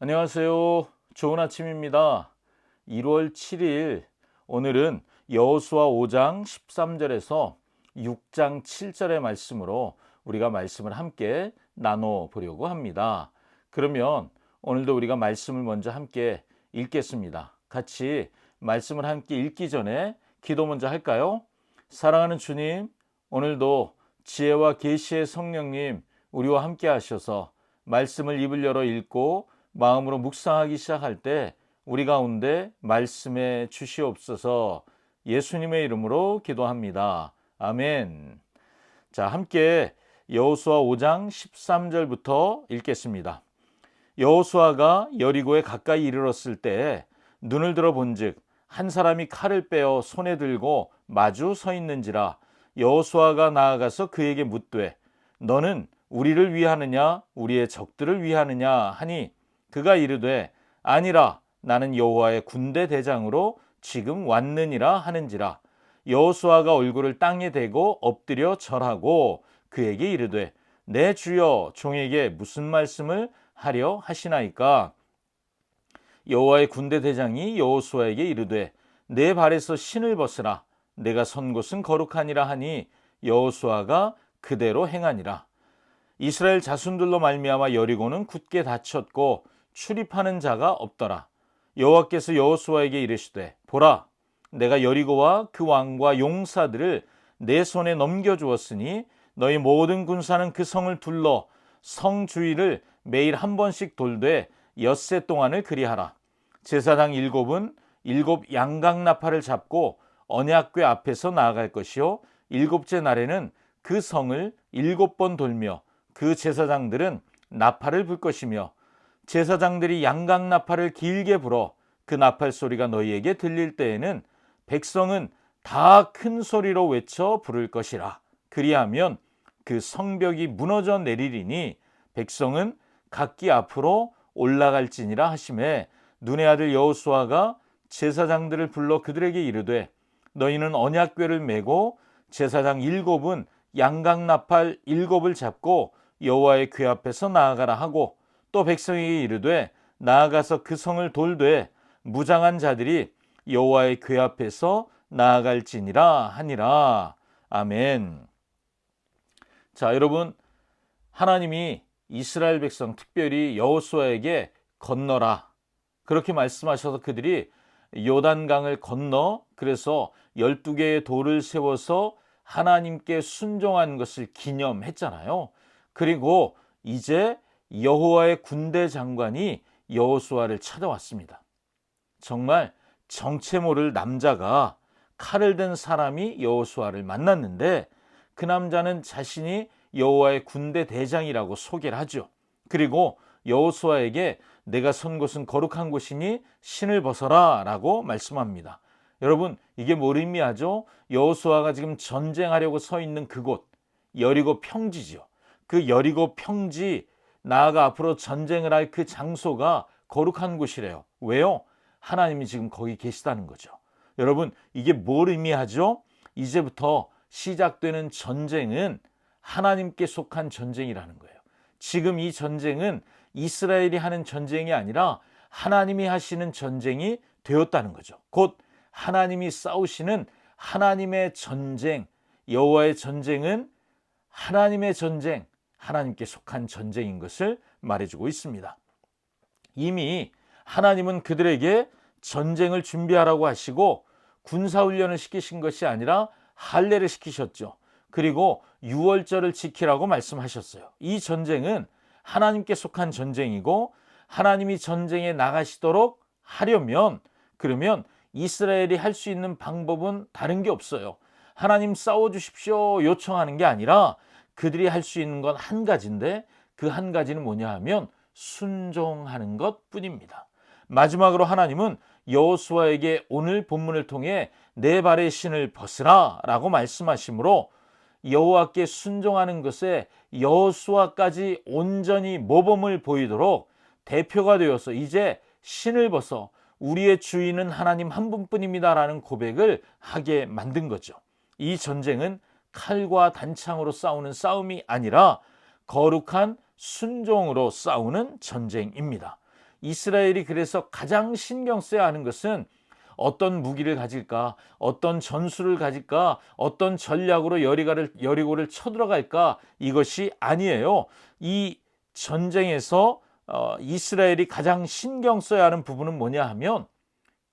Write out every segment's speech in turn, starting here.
안녕하세요. 좋은 아침입니다. 1월 7일 오늘은 여호수아 5장 13절에서 6장 7절의 말씀으로 우리가 말씀을 함께 나눠 보려고 합니다. 그러면 오늘도 우리가 말씀을 먼저 함께 읽겠습니다. 같이 말씀을 함께 읽기 전에 기도 먼저 할까요? 사랑하는 주님, 오늘도 지혜와 계시의 성령님 우리와 함께 하셔서 말씀을 입을 열어 읽고 마음으로 묵상하기 시작할 때 우리 가운데 말씀해 주시옵소서. 예수님의 이름으로 기도합니다. 아멘. 자, 함께 여호수아 5장 13절부터 읽겠습니다. 여호수아가 여리고에 가까이 이르렀을 때 눈을 들어 본즉 한 사람이 칼을 빼어 손에 들고 마주 서 있는지라. 여호수아가 나아가서 그에게 묻되 너는 우리를 위하느냐 우리의 적들을 위하느냐 하니 그가 이르되 아니라 나는 여호와의 군대 대장으로 지금 왔느니라 하는지라. 여호수아가 얼굴을 땅에 대고 엎드려 절하고 그에게 이르되 내 주여 종에게 무슨 말씀을 하려 하시나이까. 여호와의 군대 대장이 여호수아에게 이르되 내 발에서 신을 벗으라. 내가 선 곳은 거룩하니라 하니 여호수아가 그대로 행하니라. 이스라엘 자손들로 말미암아 여리고는 굳게 닫혔고 출입하는 자가 없더라. 여호와께서 여호수아에게 이르시되 보라, 내가 여리고와 그 왕과 용사들을 내 손에 넘겨주었으니 너희 모든 군사는 그 성을 둘러 성 주위를 매일 한 번씩 돌되 엿새 동안을 그리하라. 제사장 7은 7 양각나팔을 잡고 언약궤 앞에서 나아갈 것이요 7째 날에는 그 성을 7번 돌며 그 제사장들은 나팔을 불 것이며 제사장들이 양각나팔을 길게 불어 그 나팔 소리가 너희에게 들릴 때에는 백성은 다 큰 소리로 외쳐 부를 것이라. 그리하면 그 성벽이 무너져 내리리니 백성은 각기 앞으로 올라갈지니라 하시매 눈의 아들 여호수아가 제사장들을 불러 그들에게 이르되 너희는 언약궤를 메고 제사장 7은 양각나팔 7을 잡고 여호와의 궤 앞에서 나아가라 하고 또 백성에게 이르되 나아가서 그 성을 돌되 무장한 자들이 여호와의 궤 앞에서 나아갈지니라 하니라. 아멘. 자, 여러분, 하나님이 이스라엘 백성 특별히 여호수아에게 건너라 그렇게 말씀하셔서 그들이 요단강을 건너 그래서 12개의 돌을 세워서 하나님께 순종한 것을 기념했잖아요. 그리고 이제 여호와의 군대 장관이 여호수아를 찾아왔습니다. 정말 정체 모를 남자가 칼을 든 사람이 여호수아를 만났는데 그 남자는 자신이 여호와의 군대 대장이라고 소개를 하죠. 그리고 여호수아에게 내가 선 곳은 거룩한 곳이니 신을 벗어라 라고 말씀합니다. 여러분, 이게 뭘 의미하죠? 여호수아가 지금 전쟁하려고 서 있는 그곳 여리고 평지죠. 그 여리고 평지 나아가 앞으로 전쟁을 할 그 장소가 거룩한 곳이래요. 왜요? 하나님이 지금 거기 계시다는 거죠. 여러분, 이게 뭘 의미하죠? 이제부터 시작되는 전쟁은 하나님께 속한 전쟁이라는 거예요. 지금 이 전쟁은 이스라엘이 하는 전쟁이 아니라 하나님이 하시는 전쟁이 되었다는 거죠. 곧 하나님이 싸우시는 하나님의 전쟁, 여호와의 전쟁은 하나님의 전쟁, 하나님께 속한 전쟁인 것을 말해주고 있습니다. 이미 하나님은 그들에게 전쟁을 준비하라고 하시고 군사훈련을 시키신 것이 아니라 할례를 시키셨죠. 그리고 유월절을 지키라고 말씀하셨어요. 이 전쟁은 하나님께 속한 전쟁이고 하나님이 전쟁에 나가시도록 하려면 그러면 이스라엘이 할 수 있는 방법은 다른 게 없어요. 하나님 싸워주십시오 요청하는 게 아니라 그들이 할 수 있는 건 한 가지인데 그 한 가지는 뭐냐 하면 순종하는 것 뿐입니다. 마지막으로 하나님은 여호수아에게 오늘 본문을 통해 내 발의 신을 벗으라 라고 말씀하시므로 여호와께 순종하는 것에 여호수아까지 온전히 모범을 보이도록 대표가 되어서 이제 신을 벗어 우리의 주인은 하나님 한 분뿐입니다 라는 고백을 하게 만든 거죠. 이 전쟁은 칼과 단창으로 싸우는 싸움이 아니라 거룩한 순종으로 싸우는 전쟁입니다. 이스라엘이 그래서 가장 신경 써야 하는 것은 어떤 무기를 가질까, 어떤 전술을 가질까, 어떤 전략으로 여리고를 쳐들어갈까, 이것이 아니에요. 이 전쟁에서 이스라엘이 가장 신경 써야 하는 부분은 뭐냐 하면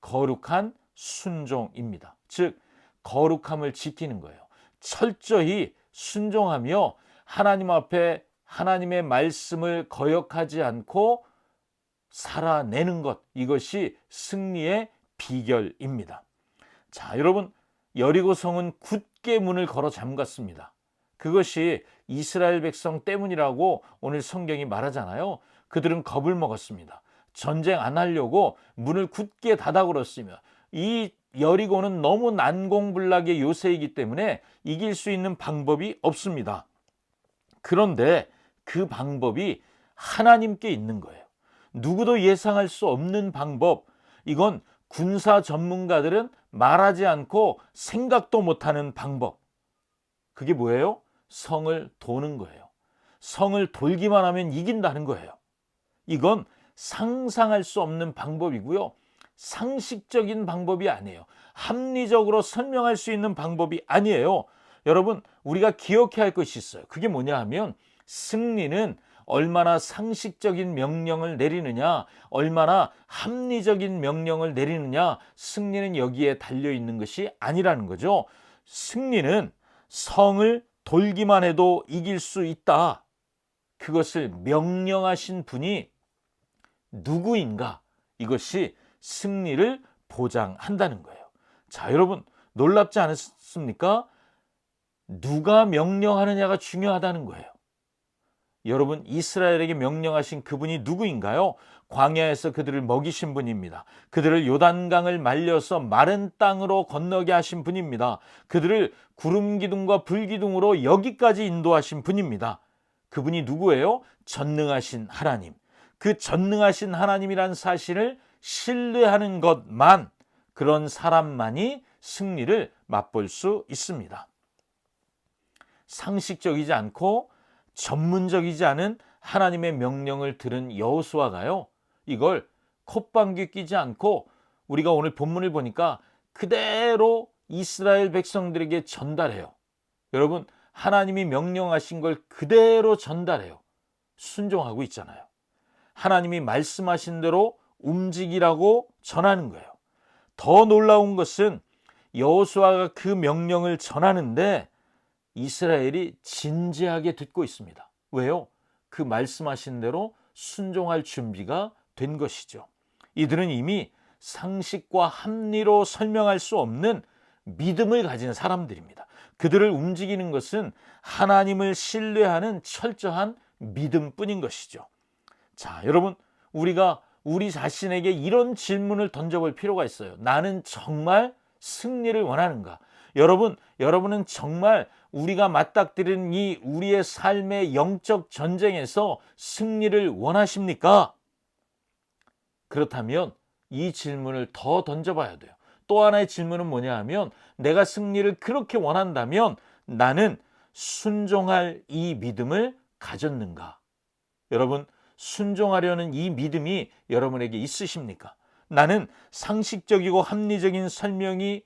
거룩한 순종입니다. 즉 거룩함을 지키는 거예요. 철저히 순종하며 하나님 앞에 하나님의 말씀을 거역하지 않고 살아내는 것, 이것이 승리의 비결입니다. 자, 여러분, 여리고성은 굳게 문을 걸어 잠갔습니다. 그것이 이스라엘 백성 때문이라고 오늘 성경이 말하잖아요. 그들은 겁을 먹었습니다. 전쟁 안 하려고 문을 굳게 닫아 걸었으며, 이 여리고는 너무 난공불락의 요새이기 때문에 이길 수 있는 방법이 없습니다. 그런데 그 방법이 하나님께 있는 거예요. 누구도 예상할 수 없는 방법, 이건 군사 전문가들은 말하지 않고 생각도 못하는 방법. 그게 뭐예요? 성을 도는 거예요. 성을 돌기만 하면 이긴다는 거예요. 이건 상상할 수 없는 방법이고요. 상식적인 방법이 아니에요. 합리적으로 설명할 수 있는 방법이 아니에요. 여러분, 우리가 기억해야 할 것이 있어요. 그게 뭐냐 하면 승리는 얼마나 상식적인 명령을 내리느냐, 얼마나 합리적인 명령을 내리느냐, 승리는 여기에 달려 있는 것이 아니라는 거죠. 승리는 성을 돌기만 해도 이길 수 있다. 그것을 명령하신 분이 누구인가? 이것이 승리를 보장한다는 거예요. 자, 여러분, 놀랍지 않습니까? 누가 명령하느냐가 중요하다는 거예요. 여러분, 이스라엘에게 명령하신 그분이 누구인가요? 광야에서 그들을 먹이신 분입니다. 그들을 요단강을 말려서 마른 땅으로 건너게 하신 분입니다. 그들을 구름 기둥과 불 기둥으로 여기까지 인도하신 분입니다. 그분이 누구예요? 전능하신 하나님. 그 전능하신 하나님이란 사실을 신뢰하는 것만, 그런 사람만이 승리를 맛볼 수 있습니다. 상식적이지 않고 전문적이지 않은 하나님의 명령을 들은 여호수아가요, 이걸 콧방귀 끼지 않고 우리가 오늘 본문을 보니까 그대로 이스라엘 백성들에게 전달해요. 여러분, 하나님이 명령하신 걸 그대로 전달해요. 순종하고 있잖아요. 하나님이 말씀하신 대로 움직이라고 전하는 거예요. 더 놀라운 것은 여호수아가 그 명령을 전하는데 이스라엘이 진지하게 듣고 있습니다. 왜요? 그 말씀하신 대로 순종할 준비가 된 것이죠. 이들은 이미 상식과 합리로 설명할 수 없는 믿음을 가진 사람들입니다. 그들을 움직이는 것은 하나님을 신뢰하는 철저한 믿음뿐인 것이죠. 자, 여러분, 우리가 우리 자신에게 이런 질문을 던져볼 필요가 있어요. 나는 정말 승리를 원하는가? 여러분은 정말 우리가 맞닥뜨리는 이 우리의 삶의 영적 전쟁에서 승리를 원하십니까? 그렇다면 이 질문을 더 던져봐야 돼요. 또 하나의 질문은 뭐냐 하면, 내가 승리를 그렇게 원한다면 나는 순종할 이 믿음을 가졌는가? 여러분, 순종하려는 이 믿음이 여러분에게 있으십니까? 나는 상식적이고 합리적인 설명이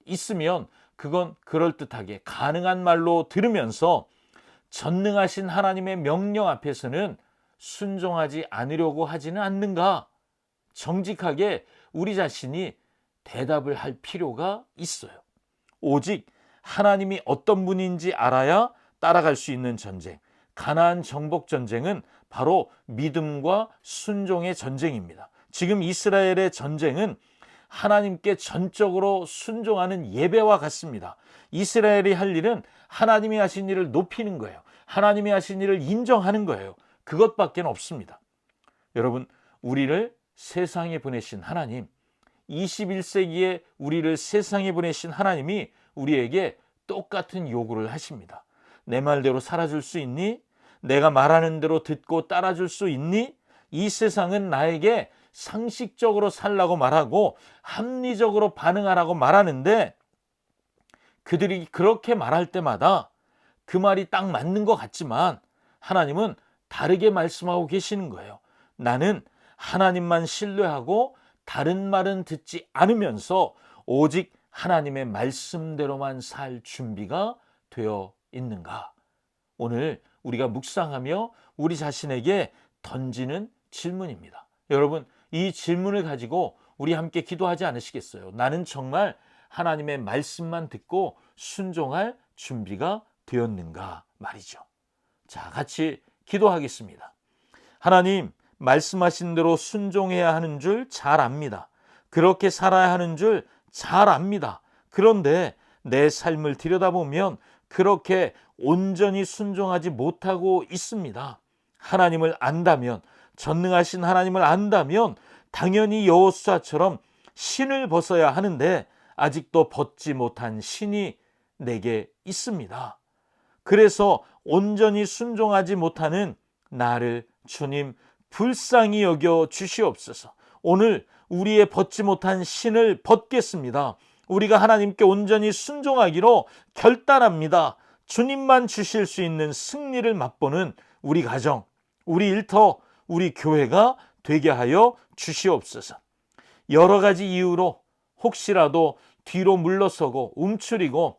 있으면 그건 그럴듯하게 가능한 말로 들으면서 전능하신 하나님의 명령 앞에서는 순종하지 않으려고 하지는 않는가? 정직하게 우리 자신이 대답을 할 필요가 있어요. 오직 하나님이 어떤 분인지 알아야 따라갈 수 있는 전쟁, 가나안 정복 전쟁은 바로 믿음과 순종의 전쟁입니다. 지금 이스라엘의 전쟁은 하나님께 전적으로 순종하는 예배와 같습니다. 이스라엘이 할 일은 하나님이 하신 일을 높이는 거예요. 하나님이 하신 일을 인정하는 거예요. 그것밖에 없습니다. 여러분, 우리를 세상에 보내신 하나님, 21세기에 우리를 세상에 보내신 하나님이 우리에게 똑같은 요구를 하십니다. 내 말대로 살아줄 수 있니? 내가 말하는 대로 듣고 따라줄 수 있니? 이 세상은 나에게 상식적으로 살라고 말하고 합리적으로 반응하라고 말하는데, 그들이 그렇게 말할 때마다 그 말이 딱 맞는 것 같지만 하나님은 다르게 말씀하고 계시는 거예요. 나는 하나님만 신뢰하고 다른 말은 듣지 않으면서 오직 하나님의 말씀대로만 살 준비가 되어 있는가? 오늘 우리가 묵상하며 우리 자신에게 던지는 질문입니다. 여러분, 이 질문을 가지고 우리 함께 기도하지 않으시겠어요? 나는 정말 하나님의 말씀만 듣고 순종할 준비가 되었는가 말이죠. 자, 같이 기도하겠습니다. 하나님, 말씀하신 대로 순종해야 하는 줄 잘 압니다. 그렇게 살아야 하는 줄 잘 압니다. 그런데 내 삶을 들여다보면 그렇게 온전히 순종하지 못하고 있습니다. 하나님을 안다면, 전능하신 하나님을 안다면 당연히 여호수아처럼 신을 벗어야 하는데 아직도 벗지 못한 신이 내게 있습니다. 그래서 온전히 순종하지 못하는 나를 주님 불쌍히 여겨 주시옵소서. 오늘 우리의 벗지 못한 신을 벗겠습니다. 우리가 하나님께 온전히 순종하기로 결단합니다. 주님만 주실 수 있는 승리를 맛보는 우리 가정, 우리 일터, 우리 교회가 되게 하여 주시옵소서. 여러 가지 이유로 혹시라도 뒤로 물러서고 움츠리고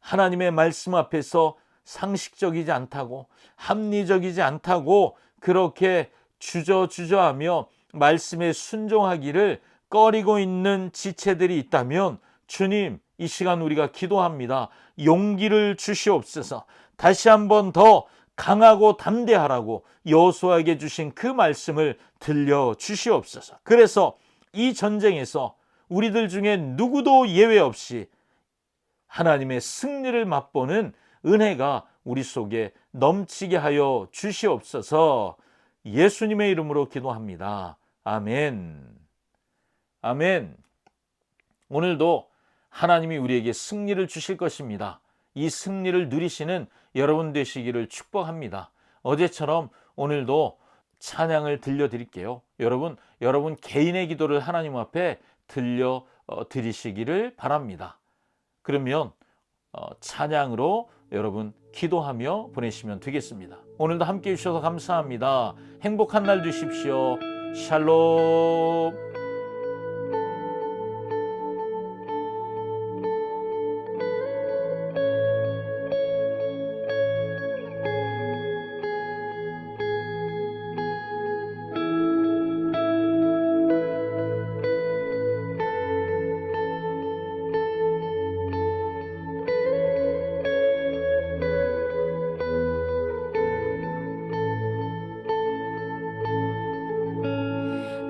하나님의 말씀 앞에서 상식적이지 않다고, 합리적이지 않다고 그렇게 주저하며 말씀에 순종하기를 꺼리고 있는 지체들이 있다면 주님, 이 시간 우리가 기도합니다. 용기를 주시옵소서. 다시 한번 더 강하고 담대하라고 여호수아에게 주신 그 말씀을 들려 주시옵소서. 그래서 이 전쟁에서 우리들 중에 누구도 예외 없이 하나님의 승리를 맛보는 은혜가 우리 속에 넘치게 하여 주시옵소서. 예수님의 이름으로 기도합니다. 아멘. 아멘. 오늘도 하나님이 우리에게 승리를 주실 것입니다. 이 승리를 누리시는 여러분 되시기를 축복합니다. 어제처럼 오늘도 찬양을 들려드릴게요. 여러분 개인의 기도를 하나님 앞에 들려드리시기를 바랍니다. 그러면 찬양으로 여러분 기도하며 보내시면 되겠습니다. 오늘도 함께해 주셔서 감사합니다. 행복한 날 되십시오. 샬롬.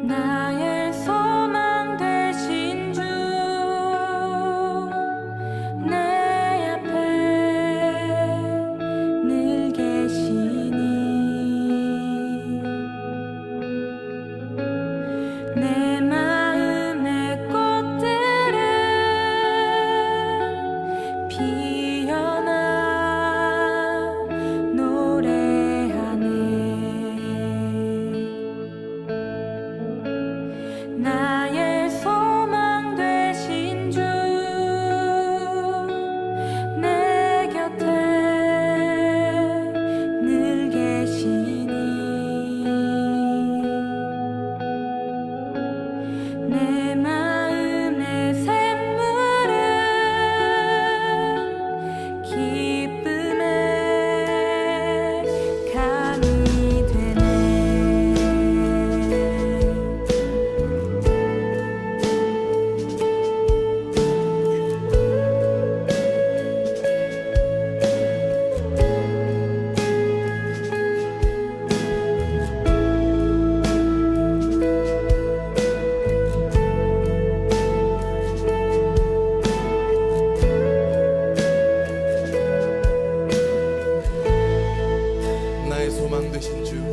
나의 소망 되신 주 내 앞에 늘 계시니 내 마음의 꽃들은 피어나 노래하네. 나의 소망 되신 주 내 곁에 늘 계시니 내 마음의 샘물은 기쁨의 강이 되네. 나의 소망 되신 주